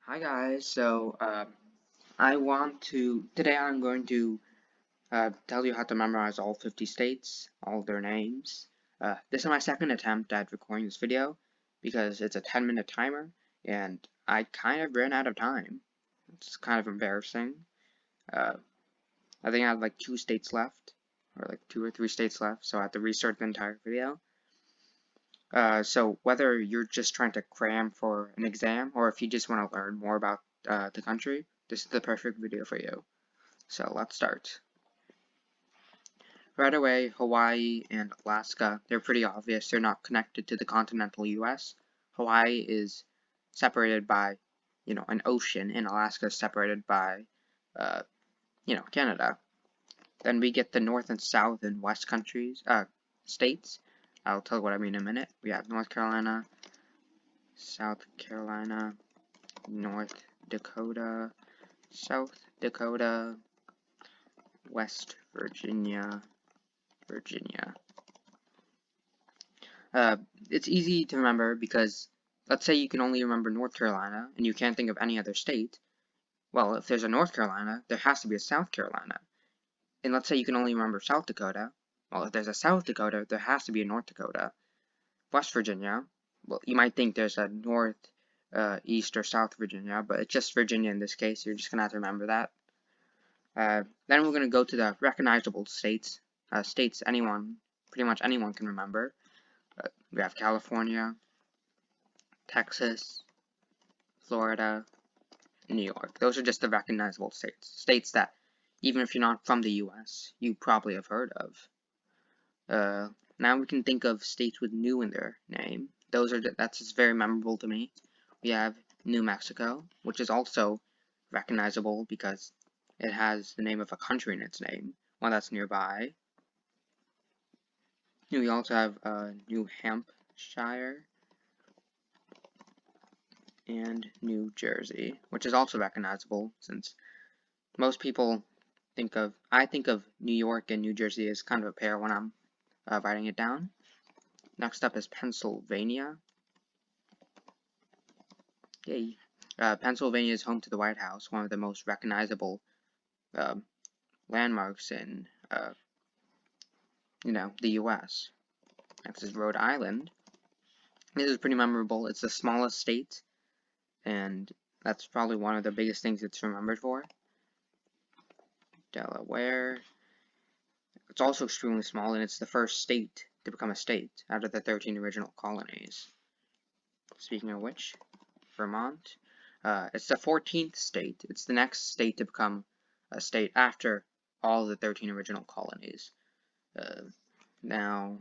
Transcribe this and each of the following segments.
Hi guys, today I'm going to tell you how to memorize all 50 states, all their names. This is my second attempt at recording this video because it's a 10-minute timer and I kind of ran out of time. It's kind of embarrassing. Uh, I think I have like 2 states left, or like 2 or 3 states left, so I have to restart the entire video. So whether you're just trying to cram for an exam or if you just want to learn more about the country, this is the perfect video for you. So let's start. Right away, Hawaii and Alaska, they're pretty obvious. They're not connected to the continental US. Hawaii is separated by, an ocean, and Alaska is separated by, uh, Canada. Then we get the North and South and West states. I'll tell you what I mean in a minute. We have North Carolina, South Carolina, North Dakota, South Dakota, West Virginia, Virginia. It's easy to remember because let's say you can only remember North Carolina and you can't think of any other state. Well, if there's a North Carolina, there has to be a South Carolina. And let's say you can only remember South Dakota. Well, if there's a South Dakota, there has to be a North Dakota. West Virginia, well, you might think there's a North, East, or South Virginia, but it's just Virginia in this case. You're just going to have to remember that. Then we're going to go to the recognizable states, states pretty much anyone can remember. We have California, Texas, Florida, New York. Those are just the recognizable states. States that, even if you're not from the US, you probably have heard of. Now we can think of states with new in their name. That's just very memorable to me. We have New Mexico, which is also recognizable because it has the name of a country in its name, one that's nearby. We also have New Hampshire and New Jersey, which is also recognizable since most people I think of New York and New Jersey as kind of a pair when I'm writing it down. Next up is Pennsylvania. Yay. Pennsylvania is home to the White House, one of the most recognizable landmarks in, the U.S. Next is Rhode Island. This is pretty memorable. It's the smallest state, and that's probably one of the biggest things it's remembered for. Delaware. It's also extremely small, and it's the first state to become a state out of the 13 original colonies. Speaking of which, Vermont. It's the 14th state. It's the next state to become a state after all the 13 original colonies. Now,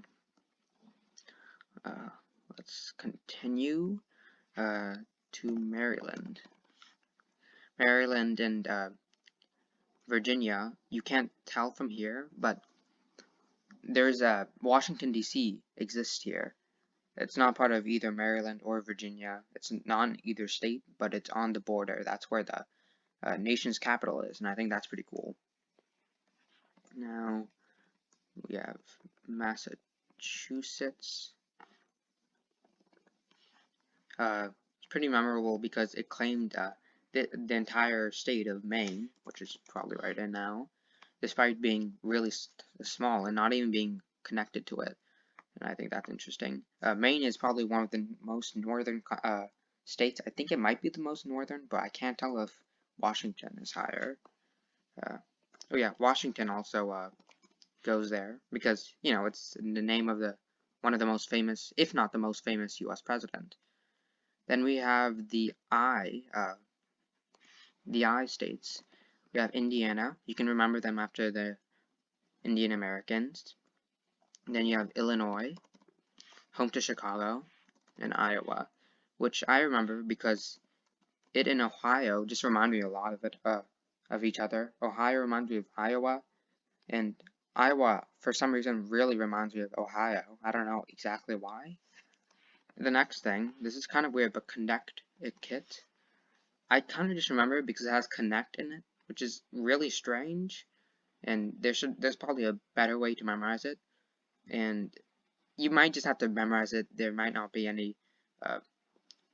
let's continue to Maryland. Maryland and Virginia, you can't tell from here, but there's a Washington, D.C. exists here. It's not part of either Maryland or Virginia. It's not in either state, but it's on the border. That's where the nation's capital is, and I think that's pretty cool. Now, we have Massachusetts. It's pretty memorable because it claimed the entire state of Maine, which is probably right in now, despite being really small and not even being connected to it. And I think that's interesting. Maine is probably one of the most northern states. I think it might be the most northern, but I can't tell if Washington is higher. Oh yeah, Washington also goes there because it's the name of one of the most famous, if not the most famous, U.S. president. Then we have the I states. We have Indiana. You can remember them after the Indian Americans. And then you have Illinois, home to Chicago, and Iowa, which I remember because it and Ohio just remind me a lot of each other. Ohio reminds me of Iowa, and Iowa, for some reason, really reminds me of Ohio. I don't know exactly why. The next thing, this is kind of weird, but Connect It Kit. I kind of just remember it because it has Connect in it, which is really strange, and there's probably a better way to memorize it, and you might just have to memorize it. There might not be any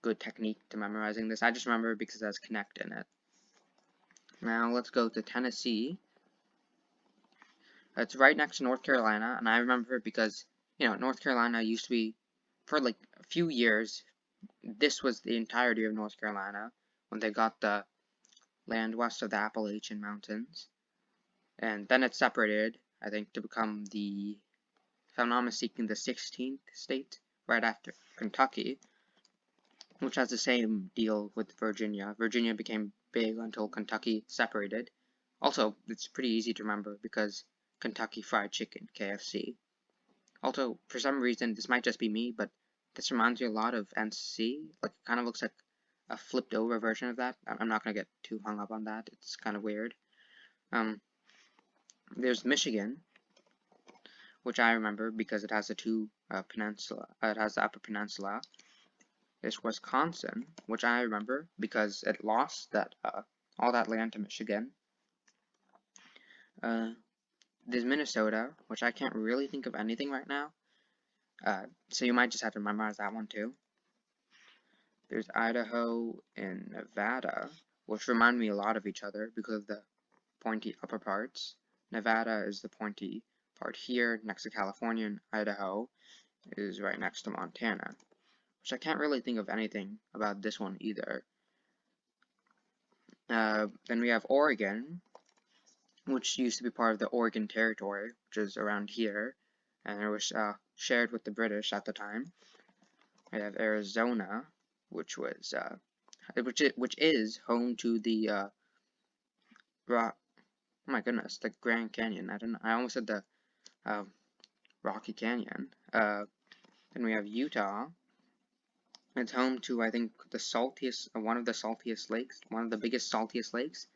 good technique to memorizing this. I just remember it because it has connect in it. Now let's go to Tennessee. It's right next to North Carolina, and I remember it because, North Carolina used to be, for like a few years, this was the entirety of North Carolina when they got the land west of the Appalachian Mountains. And then it separated, I think, to become the, if I'm not mistaken, the 16th state, right after Kentucky, which has the same deal with Virginia. Virginia became big until Kentucky separated. Also, it's pretty easy to remember because Kentucky Fried Chicken, KFC. Also, for some reason, this might just be me, but this reminds me a lot of NC. Like, it kind of looks like a flipped over version of that. I'm not going to get too hung up on that. It's kind of weird. There's Michigan, which I remember because it has the two peninsula. It has the Upper Peninsula. There's Wisconsin, which I remember because it lost that all that land to Michigan. There's Minnesota, which I can't really think of anything right now. So you might just have to memorize that one too. There's Idaho and Nevada, which remind me a lot of each other because of the pointy upper parts. Nevada is the pointy part here, next to California, and Idaho is right next to Montana, which I can't really think of anything about this one either. Then we have Oregon, which used to be part of the Oregon Territory, which is around here, and it was shared with the British at the time. We have Arizona, which was which is home to the rock. Oh my goodness, the Grand Canyon. I almost said the Rocky Canyon. Then we have Utah. It's home to, I think, the saltiest, one of the saltiest lakes, one of the biggest, saltiest lakes.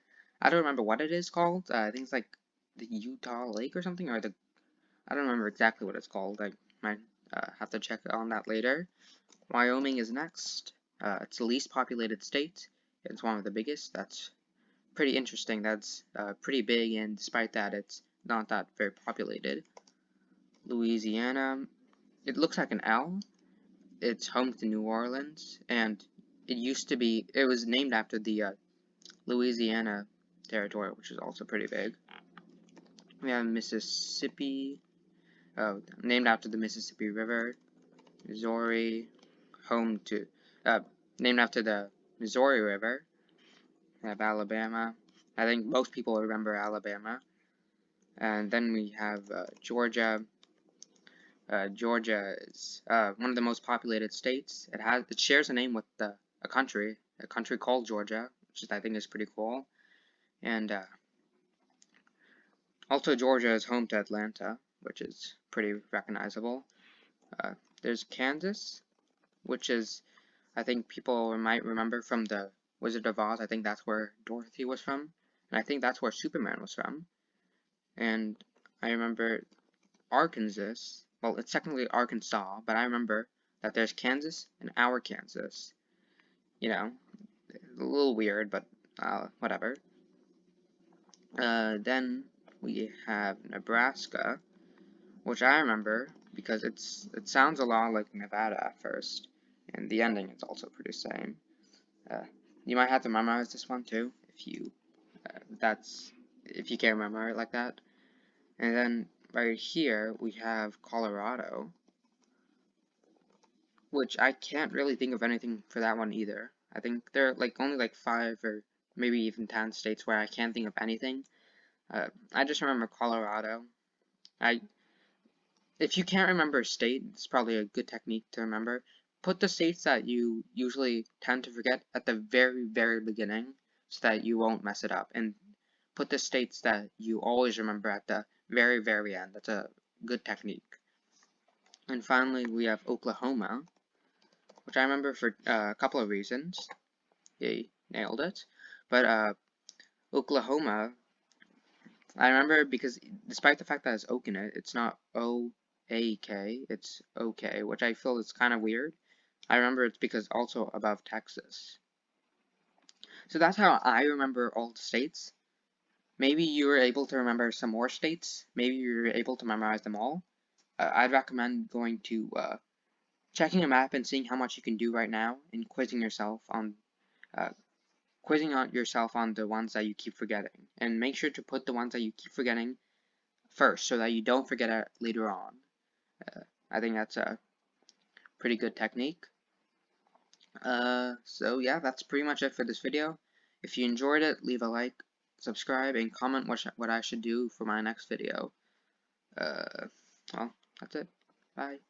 I don't remember what it is called. I think it's like the Utah Lake or something, or I don't remember exactly what it's called. I might have to check on that later. Wyoming is next. It's the least populated state. It's one of the biggest. That's pretty interesting. That's pretty big, and despite that, it's not that very populated. Louisiana. It looks like an L. It's home to New Orleans, and it was named after the Louisiana Territory, which is also pretty big. We have Mississippi, named after the Mississippi River. Missouri, named after the Missouri River. We have Alabama. I think most people remember Alabama. And then we have Georgia. Georgia is one of the most populated states. It shares a name with a country called Georgia, which I think is pretty cool. And also Georgia is home to Atlanta, which is pretty recognizable. There's Kansas, which is, I think people might remember from the Wizard of Oz. I think that's where Dorothy was from, and I think that's where Superman was from. And I remember Arkansas. Well, it's technically Arkansas, but I remember that there's Kansas and our Kansas. A little weird, but whatever. Then we have Nebraska, which I remember because it sounds a lot like Nevada at first, and the ending is also pretty same. You might have to memorize this one too if you can't remember it like that. And then right here we have Colorado, which I can't really think of anything for that one either. I think there are only 5 or maybe even 10 states where I can't think of anything. I just remember Colorado. If you can't remember a state, it's probably a good technique to remember. Put the states that you usually tend to forget at the very, very beginning so that you won't mess it up. And put the states that you always remember at the very, very end. That's a good technique. And finally, we have Oklahoma, which I remember for a couple of reasons. Yay, nailed it. But Oklahoma, I remember because despite the fact that it's oak in it, it's not O-A-K, it's OK, which I feel is kind of weird. I remember it's because also above Texas. So that's how I remember all the states. Maybe you were able to remember some more states. Maybe you were able to memorize them all. I'd recommend going to checking a map and seeing how much you can do right now, and quizzing yourself on the ones that you keep forgetting. And make sure to put the ones that you keep forgetting first so that you don't forget it later on. I think that's a pretty good technique. So yeah, that's pretty much it for this video. If you enjoyed it, leave a like, subscribe, and comment what I should do for my next video. Well, that's it. Bye.